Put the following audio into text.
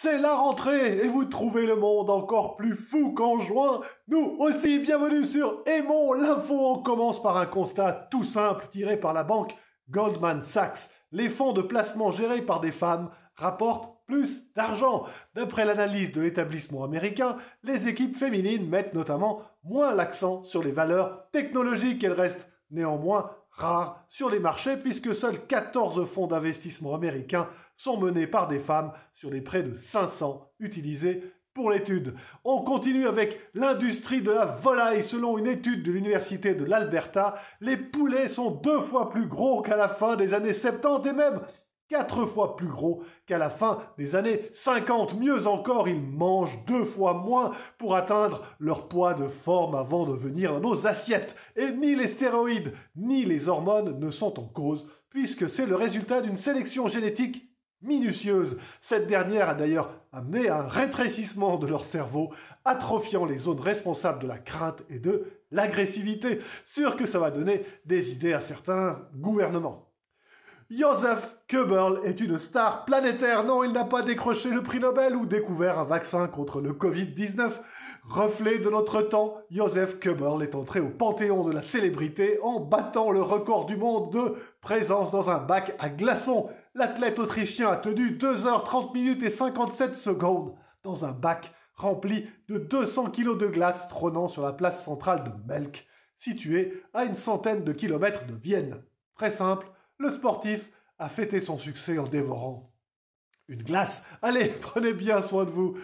C'est la rentrée et vous trouvez le monde encore plus fou qu'en juin. Nous aussi, bienvenue sur Aimons l'info. On commence par un constat tout simple tiré par la banque Goldman Sachs. Les fonds de placement gérés par des femmes rapportent plus d'argent. D'après l'analyse de l'établissement américain, les équipes féminines mettent notamment moins l'accent sur les valeurs technologiques. Elles restent néanmoins rares sur les marchés puisque seuls 14 fonds d'investissement américains sont menés par des femmes sur les près de 500 utilisés pour l'étude. On continue avec l'industrie de la volaille. Selon une étude de l'université de l'Alberta, les poulets sont 2 fois plus gros qu'à la fin des années 70 et même 4 fois plus gros qu'à la fin des années 50. Mieux encore, ils mangent 2 fois moins pour atteindre leur poids de forme avant de venir dans nos assiettes. Et ni les stéroïdes ni les hormones ne sont en cause, puisque c'est le résultat d'une sélection génétique minutieuse. Cette dernière a d'ailleurs amené à un rétrécissement de leur cerveau, atrophiant les zones responsables de la crainte et de l'agressivité. Sûr que ça va donner des idées à certains gouvernements. Joseph Goebbels est une star planétaire. Non, il n'a pas décroché le prix Nobel ou découvert un vaccin contre le Covid-19. Reflet de notre temps, Joseph Goebbels est entré au panthéon de la célébrité en battant le record du monde de présence dans un bac à glaçons. L'athlète autrichien a tenu 2h30 minutes et 57 secondes dans un bac rempli de 200 kg de glace trônant sur la place centrale de Melk, située à une centaine de kilomètres de Vienne. Très simple. Le sportif a fêté son succès en dévorant une glace. Allez, prenez bien soin de vous.